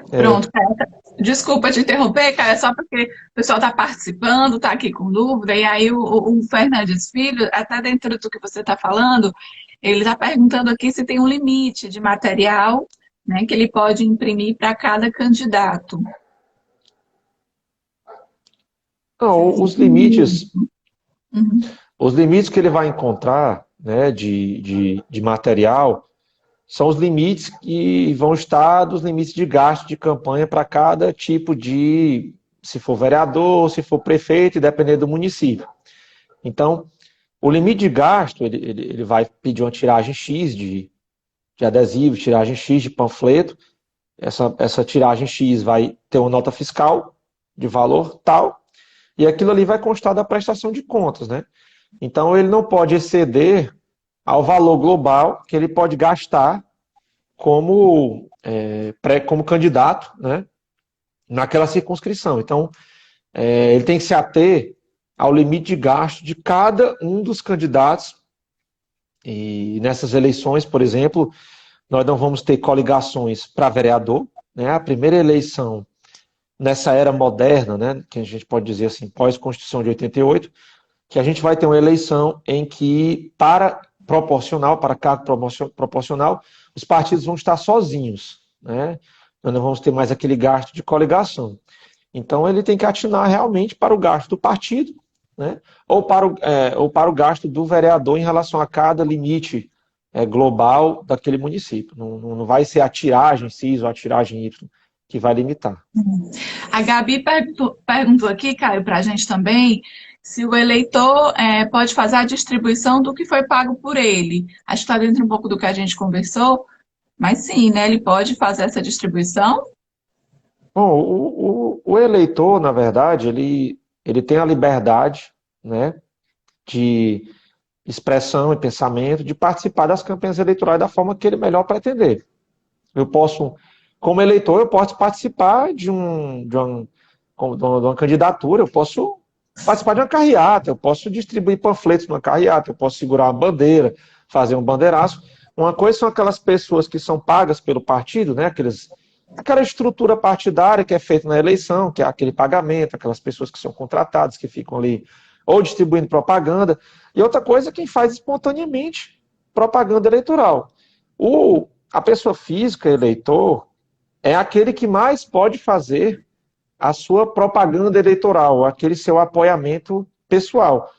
Pronto, Caio. Desculpa te interromper, Caio, é só porque o pessoal está participando, está aqui com dúvida, e aí o Fernandes Filho, até dentro do que você está falando, ele está perguntando aqui se tem um limite de material, né, que ele pode imprimir para cada candidato. Não, os limites que ele vai encontrar, né, de material, são os limites que vão estar dos limites de gasto de campanha para cada tipo de, se for vereador, se for prefeito, e depender do município. Então, o limite de gasto, ele vai pedir uma tiragem X de adesivo, tiragem X de panfleto. Essa tiragem X vai ter uma nota fiscal de valor tal, e aquilo ali vai constar da prestação de contas, né? Então, ele não pode exceder ao valor global que ele pode gastar como candidato, né, naquela circunscrição. Então, ele tem que se ater ao limite de gasto de cada um dos candidatos. E nessas eleições, por exemplo, nós não vamos ter coligações para vereador, né? A primeira eleição nessa era moderna, né, que a gente pode dizer assim, pós-Constituição de 88, que a gente vai ter uma eleição em que, para cargo proporcional, os partidos vão estar sozinhos, né? Nós não vamos ter mais aquele gasto de coligação. Então, ele tem que atinar realmente para o gasto do partido, né? Ou para o gasto do vereador em relação a cada limite global daquele município. Não vai ser a tiragem X ou a tiragem Y que vai limitar. A Gabi perguntou aqui, Caio, para a gente também, se o eleitor pode fazer a distribuição do que foi pago por ele. Acho que está dentro um pouco do que a gente conversou, mas sim, né? Ele pode fazer essa distribuição? Bom, o eleitor, na verdade, ele tem a liberdade, né, de expressão e pensamento, de participar das campanhas eleitorais da forma que ele melhor pretender. Eu posso, como eleitor, eu posso participar de uma candidatura, eu posso participar de uma carreata, eu posso distribuir panfletos numa carreata, eu posso segurar uma bandeira, fazer um bandeiraço. Uma coisa são aquelas pessoas que são pagas pelo partido, né, aquela estrutura partidária que é feita na eleição, que é aquele pagamento, aquelas pessoas que são contratadas, que ficam ali ou distribuindo propaganda. E outra coisa é quem faz espontaneamente propaganda eleitoral. A pessoa física, eleitor, é aquele que mais pode fazer a sua propaganda eleitoral, aquele seu apoiamento pessoal.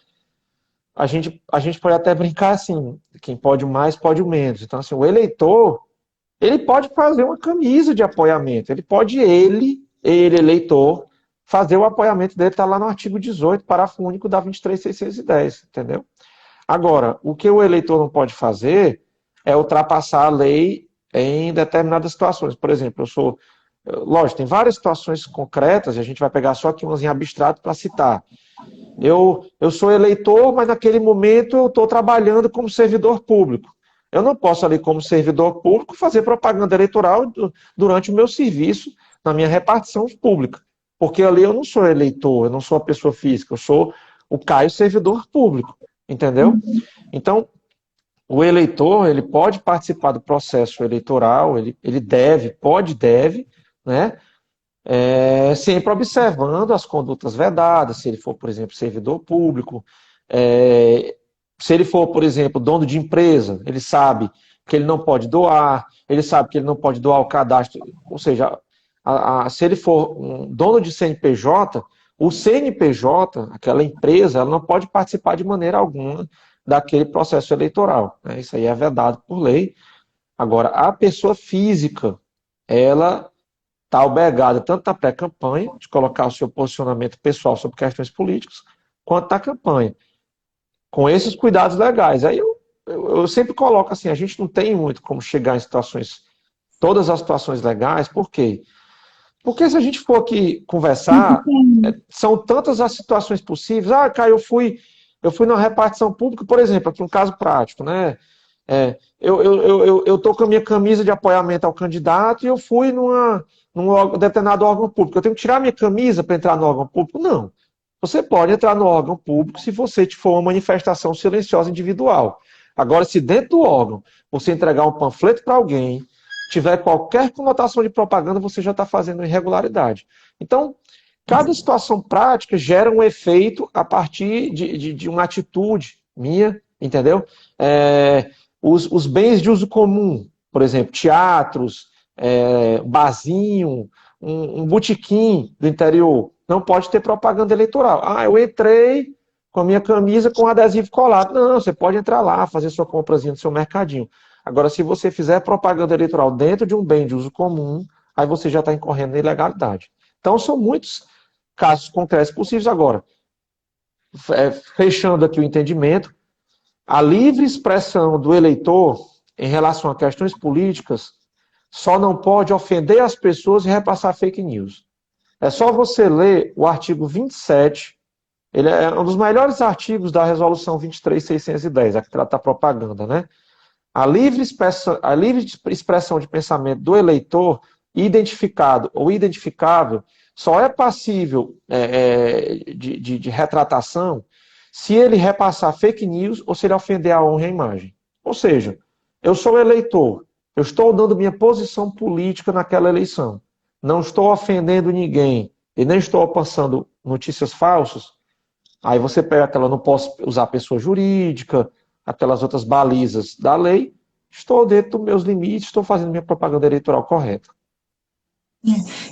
A gente pode até brincar assim, quem pode o mais, pode o menos. Então, assim, o eleitor, ele pode fazer uma camisa de apoiamento, ele, eleitor, fazer o apoiamento dele, está lá no artigo 18, parágrafo único da 23.610, entendeu? Agora, o que o eleitor não pode fazer é ultrapassar a lei em determinadas situações. Por exemplo, lógico, tem várias situações concretas, e a gente vai pegar só aqui umas em abstrato para citar. Eu sou eleitor, mas naquele momento eu estou trabalhando como servidor público. Eu não posso ali, como servidor público, fazer propaganda eleitoral durante o meu serviço, na minha repartição pública. Porque ali eu não sou eleitor, eu não sou a pessoa física, eu sou o Caio servidor público, entendeu? Então, o eleitor, ele pode participar do processo eleitoral, ele deve, né? Sempre observando as condutas vedadas, se ele for, por exemplo, servidor público, se ele for, por exemplo, dono de empresa, ele sabe que ele não pode doar, ele sabe que ele não pode doar o cadastro, ou seja, se ele for um dono de CNPJ, o CNPJ, aquela empresa, ela não pode participar de maneira alguma daquele processo eleitoral, né? Isso aí é vedado por lei. Agora, a pessoa física, ela está obrigada tanto na pré-campanha, de colocar o seu posicionamento pessoal sobre questões políticas, quanto na campanha, com esses cuidados legais. Aí eu sempre coloco assim, a gente não tem muito como chegar em todas as situações legais, por quê? Porque se a gente for aqui conversar, são tantas as situações possíveis. Caio, eu fui na repartição pública, por exemplo, aqui um caso prático, né? Eu estou com a minha camisa de apoiamento ao candidato e eu fui num determinado órgão público. Eu tenho que tirar minha camisa para entrar no órgão público? Não. Você pode entrar no órgão público se você for uma manifestação silenciosa individual. Agora, se dentro do órgão você entregar um panfleto para alguém, tiver qualquer conotação de propaganda, você já está fazendo irregularidade. Então, cada situação prática gera um efeito a partir de uma atitude minha, entendeu? Os bens de uso comum, por exemplo, teatros, barzinho, um botequim do interior, não pode ter propaganda eleitoral. Eu entrei com a minha camisa com adesivo colado. Não, você pode entrar lá, fazer sua comprazinha no seu mercadinho. Agora, se você fizer propaganda eleitoral dentro de um bem de uso comum, aí você já está incorrendo em ilegalidade. Então, são muitos casos concretos possíveis. Agora, fechando aqui o entendimento, a livre expressão do eleitor em relação a questões políticas só não pode ofender as pessoas e repassar fake news. É só você ler o artigo 27, ele é um dos melhores artigos da Resolução 23.610, a que trata a propaganda, né? A livre expressão de pensamento do eleitor, identificado ou identificável, só é passível de retratação se ele repassar fake news ou se ele ofender a honra e a imagem. Ou seja, eu sou eleitor, eu estou dando minha posição política naquela eleição, não estou ofendendo ninguém e nem estou passando notícias falsas, aí você pega aquela, não posso usar pessoa jurídica, aquelas outras balizas da lei, estou dentro dos meus limites, estou fazendo minha propaganda eleitoral correta.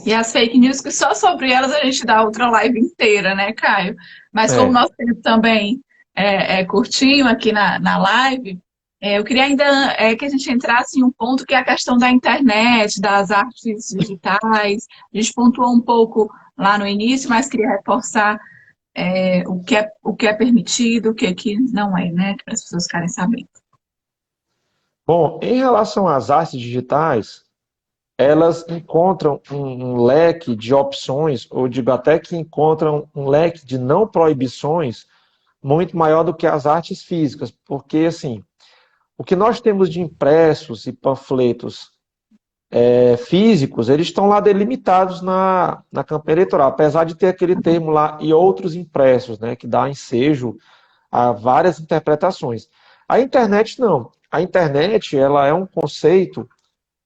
E as fake news, que só sobre elas a gente dá outra live inteira, né, Caio? Mas como o É, nosso tempo também é curtinho aqui na live, eu queria ainda que a gente entrasse em um ponto que é a questão da internet, das artes digitais. A gente pontuou um pouco lá no início, mas queria reforçar o que é permitido, o que não é, né? Para as pessoas ficarem sabendo. bom, em relação às artes digitais, elas encontram um leque de opções, ou digo até que encontram um leque de não proibições muito maior do que as artes físicas, porque assim, o que nós temos de impressos e panfletos físicos, eles estão lá delimitados na campanha eleitoral, apesar de ter aquele termo lá e outros impressos, né, que dá ensejo a várias interpretações. A internet não. A internet, ela é um conceito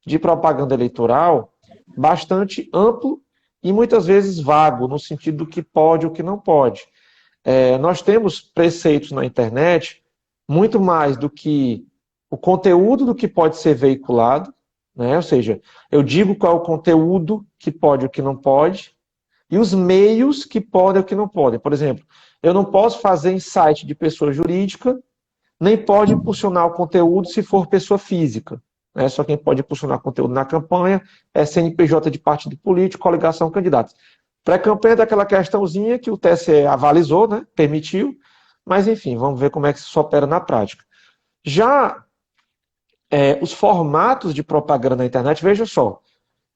de propaganda eleitoral bastante amplo e muitas vezes vago, no sentido do que pode e o que não pode. Nós temos preceitos na internet muito mais do que o conteúdo do que pode ser veiculado, né? Ou seja, eu digo qual é o conteúdo que pode e o que não pode, e os meios que podem e o que não podem. Por exemplo, eu não posso fazer em site de pessoa jurídica, nem pode impulsionar o conteúdo se for pessoa física. Né? Só quem pode impulsionar conteúdo na campanha é CNPJ de partido político, coligação candidatos. Pré-campanha daquela questãozinha que o TSE avalizou, né? Permitiu, mas enfim, vamos ver como é que isso opera na prática. Já os formatos de propaganda na internet, veja só,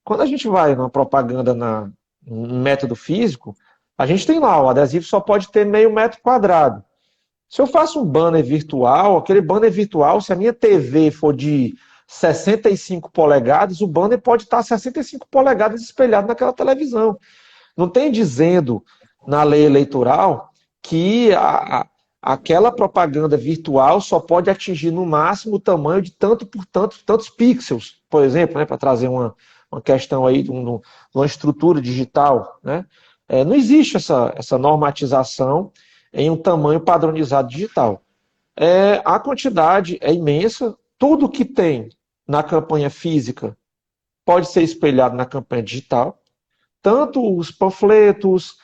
quando a gente vai numa propaganda no método físico, a gente tem lá, o adesivo só pode ter meio metro quadrado. Se eu faço um banner virtual, aquele banner virtual, se a minha TV for de 65 polegadas, o banner pode estar 65 polegadas espelhado naquela televisão. Não tem dizendo na lei eleitoral que aquela propaganda virtual só pode atingir no máximo o tamanho de tanto por tantos pixels, por exemplo, né, para trazer uma questão aí de uma estrutura digital. Né? Não existe essa normatização em um tamanho padronizado digital. A quantidade é imensa, tudo que tem na campanha física pode ser espelhado na campanha digital, tanto os panfletos,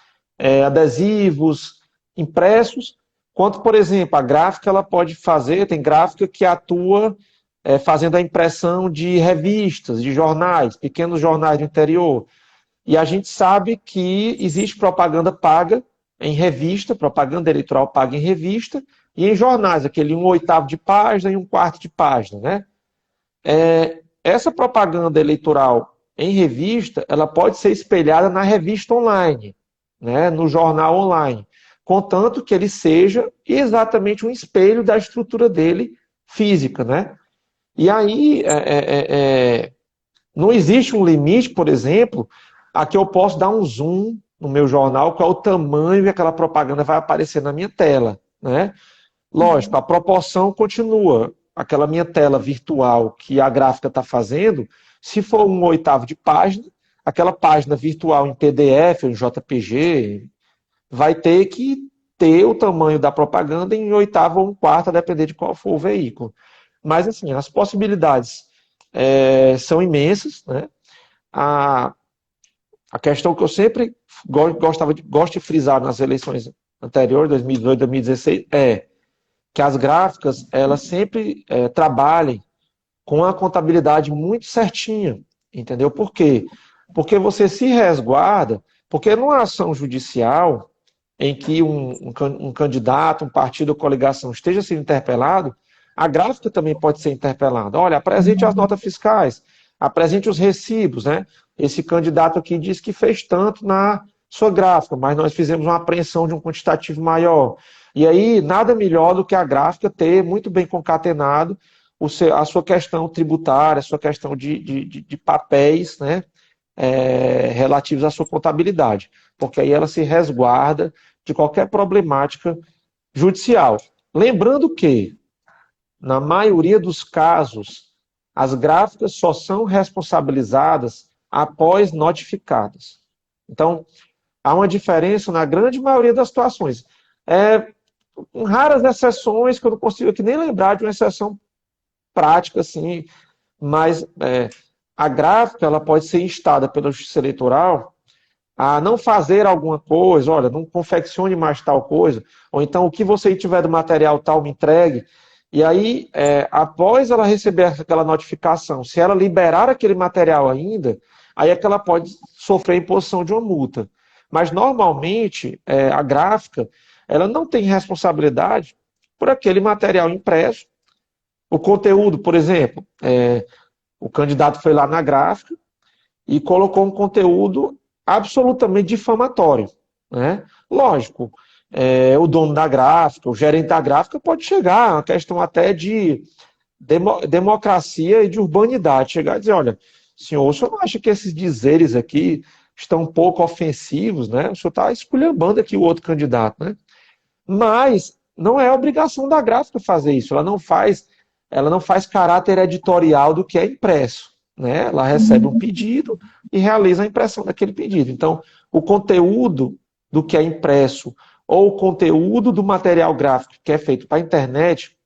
adesivos, impressos, quanto, por exemplo, a gráfica ela pode fazer, tem gráfica que atua fazendo a impressão de revistas, de jornais, pequenos jornais do interior. E a gente sabe que existe propaganda paga em revista, propaganda eleitoral paga em revista, e em jornais, aquele 1/8 de página e 1/4 de página. Né? Essa propaganda eleitoral em revista, ela pode ser espelhada na revista online, né? No jornal online, contanto que ele seja exatamente um espelho da estrutura dele física. Né? E aí, não existe um limite, por exemplo, a que eu posso dar um zoom no meu jornal, qual é o tamanho que aquela propaganda vai aparecer na minha tela. Né? Lógico, a proporção continua. Aquela minha tela virtual que a gráfica está fazendo, se for 1/8 de página, aquela página virtual em PDF ou em JPG vai ter que ter o tamanho da propaganda em 1/8 ou 1/4, a depender de qual for o veículo. Mas, assim, as possibilidades são imensas. Né? A questão que eu sempre gosto de frisar nas eleições anteriores, 2018, 2016, que as gráficas, elas sempre trabalhem com a contabilidade muito certinha, entendeu? Por quê? Porque você se resguarda, porque numa ação judicial em que um candidato, um partido ou coligação esteja sendo interpelado, a gráfica também pode ser interpelada. Olha, apresente as notas fiscais, apresente os recibos, né? Esse candidato aqui disse que fez tanto na sua gráfica, mas nós fizemos uma apreensão de um quantitativo maior. E aí, nada melhor do que a gráfica ter muito bem concatenado a sua questão tributária, a sua questão de papéis, né? Relativos à sua contabilidade, porque aí ela se resguarda de qualquer problemática judicial. Lembrando que, na maioria dos casos, as gráficas só são responsabilizadas após notificadas. Então, há uma diferença na grande maioria das situações. Com raras exceções, que eu não consigo aqui nem lembrar de uma exceção prática, assim, mas a gráfica ela pode ser instada pela Justiça Eleitoral a não fazer alguma coisa, olha, não confeccione mais tal coisa, ou então o que você tiver do material tal me entregue. E aí, após ela receber aquela notificação, se ela liberar aquele material ainda, aí é que ela pode sofrer a imposição de uma multa. Mas, normalmente, a gráfica, ela não tem responsabilidade por aquele material impresso. O conteúdo, por exemplo, o candidato foi lá na gráfica e colocou um conteúdo absolutamente difamatório, né? Lógico, o dono da gráfica, o gerente da gráfica pode chegar, uma questão até de democracia e de urbanidade, chegar e dizer, olha, senhor, o senhor não acha que esses dizeres aqui estão um pouco ofensivos, né? O senhor está esculhambando aqui o outro candidato, né? Mas não é obrigação da gráfica fazer isso, ela não faz caráter editorial do que é impresso, né? Ela recebe um pedido e realiza a impressão daquele pedido. Então, o conteúdo do que é impresso ou o conteúdo do material gráfico que é feito para a internet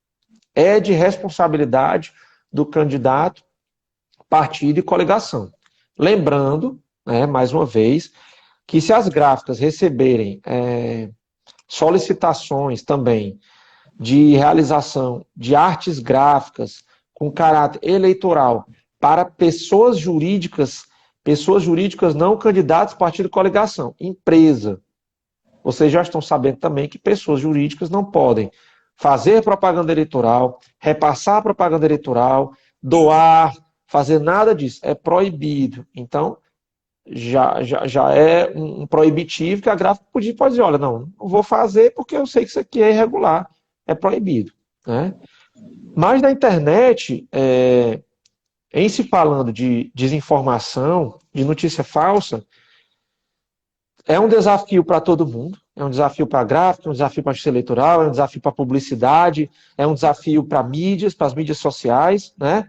é de responsabilidade do candidato, partido e coligação. Lembrando, né, mais uma vez, que se as gráficas receberem solicitações também de realização de artes gráficas com caráter eleitoral para pessoas jurídicas não candidatos, partido e coligação, empresa. Vocês já estão sabendo também que pessoas jurídicas não podem fazer propaganda eleitoral, repassar propaganda eleitoral, doar, fazer nada disso. É proibido. Então, já é um proibitivo que a gráfica pode dizer, olha, não vou fazer porque eu sei que isso aqui é irregular, é proibido, né? Mas na internet, em se falando de desinformação, de notícia falsa, é um desafio para todo mundo, é um desafio para a gráfica, é um desafio para a justiça eleitoral, é um desafio para a publicidade, é um desafio para mídias, para as mídias sociais, né?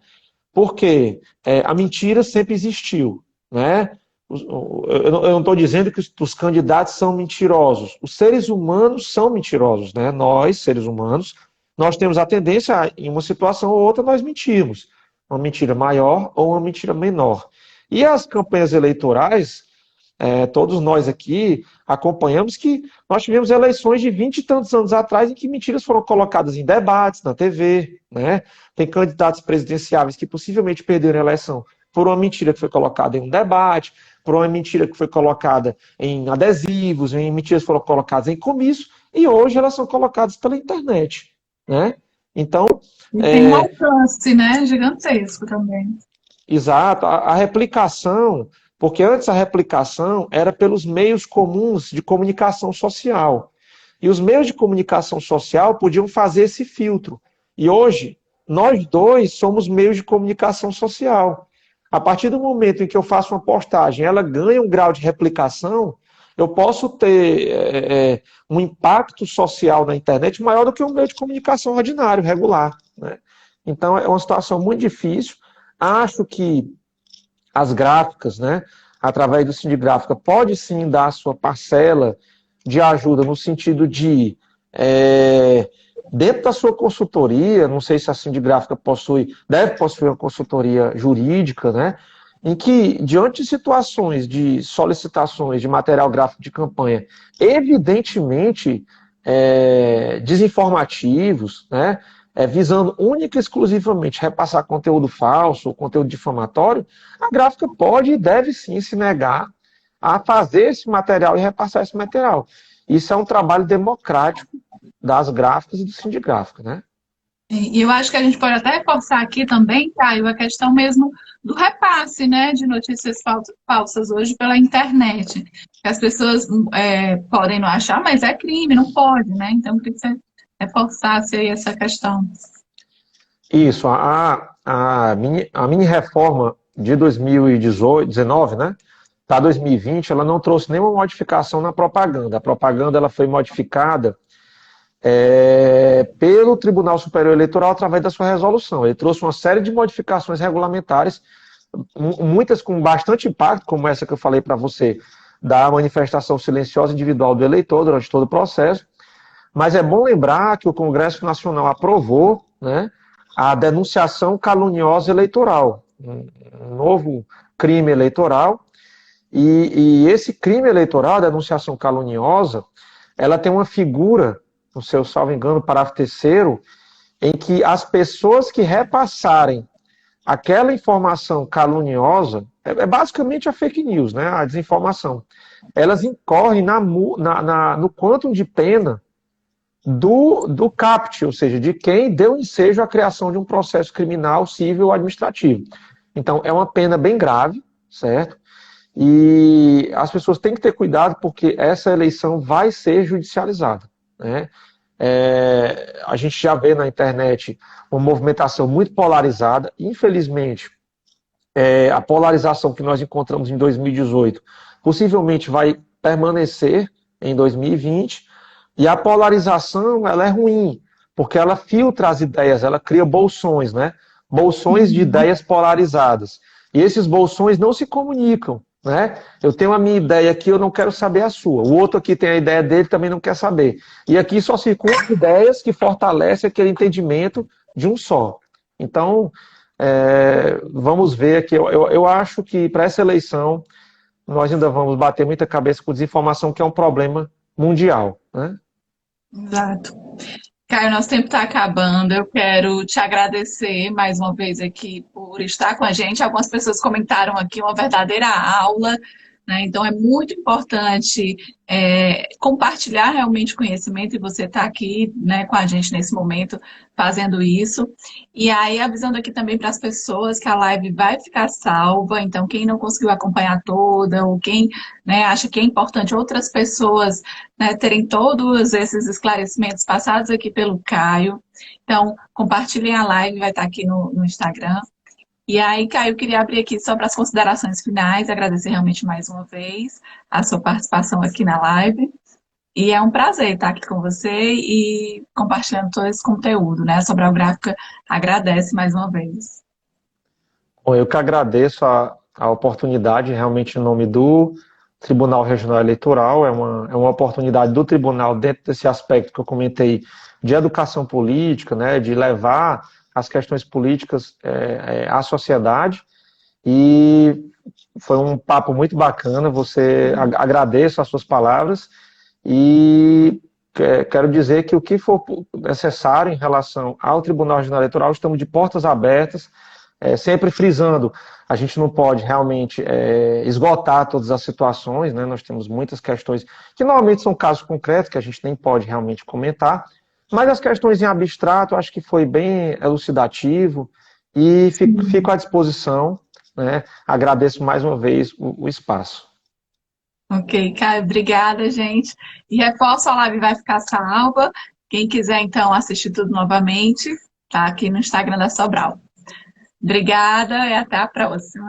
Porque a mentira sempre existiu, né? Eu não estou dizendo que os candidatos são mentirosos. Os seres humanos são mentirosos, né? Nós, seres humanos, nós temos a tendência, em uma situação ou outra, nós mentirmos. Uma mentira maior ou uma mentira menor. E as campanhas eleitorais, todos nós aqui acompanhamos que nós tivemos eleições de 20 e tantos anos atrás em que mentiras foram colocadas em debates, na TV, né? Tem candidatos presidenciáveis que possivelmente perderam a eleição por uma mentira que foi colocada em um debate, por uma mentira que foi colocada em adesivos, em mentiras que foram colocadas em comício, e hoje elas são colocadas pela internet, né? Então... E tem um alcance, né, gigantesco também. Exato, a replicação, porque antes a replicação era pelos meios comuns de comunicação social. E os meios de comunicação social podiam fazer esse filtro. E hoje, nós dois somos meios de comunicação social. A partir do momento em que eu faço uma postagem, ela ganha um grau de replicação, eu posso ter um impacto social na internet maior do que um meio de comunicação ordinário, regular, né? Então, é uma situação muito difícil. Acho que as gráficas, né, através do Sindgráfica, pode sim dar a sua parcela de ajuda no sentido de, dentro da sua consultoria, não sei se a Sindgráfica deve possuir uma consultoria jurídica, né, em que, diante de situações de solicitações de material gráfico de campanha, evidentemente desinformativos, né, visando única e exclusivamente repassar conteúdo falso ou conteúdo difamatório, a gráfica pode e deve sim se negar a fazer esse material e repassar esse material. Isso é um trabalho democrático das gráficas e do Sindicgráfica, né? E eu acho que a gente pode até reforçar aqui também, Caio, a questão mesmo do repasse, né, de notícias falsas hoje pela internet. Que as pessoas podem não achar, mas é crime, não pode, né? Então, queria que você reforçasse aí essa questão. Isso, a mini reforma de 2019, né, para 2020, ela não trouxe nenhuma modificação na propaganda. A propaganda ela foi modificada pelo Tribunal Superior Eleitoral através da sua resolução. Ele trouxe uma série de modificações regulamentares, muitas com bastante impacto, como essa que eu falei para você, da manifestação silenciosa individual do eleitor durante todo o processo. Mas é bom lembrar que o Congresso Nacional aprovou, né, a denunciação caluniosa eleitoral, um novo crime eleitoral, e esse crime eleitoral, a denunciação caluniosa, ela tem uma figura, no seu salvo engano, parágrafo terceiro, em que as pessoas que repassarem aquela informação caluniosa, é basicamente a fake news, né, a desinformação, elas incorrem no quantum de pena do CAPT, ou seja, de quem deu ensejo à criação de um processo criminal, civil ou administrativo. Então, é uma pena bem grave, certo? E as pessoas têm que ter cuidado porque essa eleição vai ser judicializada, né? A gente já vê na internet uma movimentação muito polarizada. Infelizmente, a polarização que nós encontramos em 2018 possivelmente vai permanecer em 2020. E a polarização, ela é ruim, porque ela filtra as ideias, ela cria bolsões, né? Bolsões de ideias polarizadas. E esses bolsões não se comunicam, né? Eu tenho a minha ideia aqui, eu não quero saber a sua. O outro aqui tem a ideia dele, também não quer saber. E aqui só circulam ideias que fortalecem aquele entendimento de um só. Então, vamos ver aqui. Eu acho que para essa eleição, nós ainda vamos bater muita cabeça com desinformação, que é um problema mundial, né? Exato. Caio, nosso tempo está acabando. Eu quero te agradecer mais uma vez aqui por estar com a gente. Algumas pessoas comentaram aqui uma verdadeira aula, né? Então é muito importante compartilhar realmente conhecimento e você está aqui, né, com a gente nesse momento fazendo isso. E aí avisando aqui também para as pessoas que a live vai ficar salva. Então quem não conseguiu acompanhar toda ou quem, né, acha que é importante outras pessoas, né, terem todos esses esclarecimentos passados aqui pelo Caio. Então, compartilhem a live, vai estar aqui no Instagram. E aí, Caio, eu queria abrir aqui só para as considerações finais, agradecer realmente mais uma vez a sua participação aqui na live. E é um prazer estar aqui com você e compartilhando todo esse conteúdo, né? A Sobralgráfica agradece mais uma vez. Bom, eu que agradeço a oportunidade, realmente, em nome do Tribunal Regional Eleitoral. É uma oportunidade do tribunal, dentro desse aspecto que eu comentei, de educação política, né, de levar as questões políticas à sociedade. E foi um papo muito bacana. Agradeço as suas palavras e quero dizer que o que for necessário em relação ao Tribunal Regional Eleitoral, estamos de portas abertas. Sempre frisando, a gente não pode realmente esgotar todas as situações, né? Nós temos muitas questões que normalmente são casos concretos, que a gente nem pode realmente comentar, mas as questões em abstrato, eu acho que foi bem elucidativo e fico à disposição, né? Agradeço mais uma vez o espaço. Ok, Caio, obrigada, gente. E reforço, a live vai ficar salva. Quem quiser, então, assistir tudo novamente, tá aqui no Instagram da Sobral. Obrigada e até a próxima.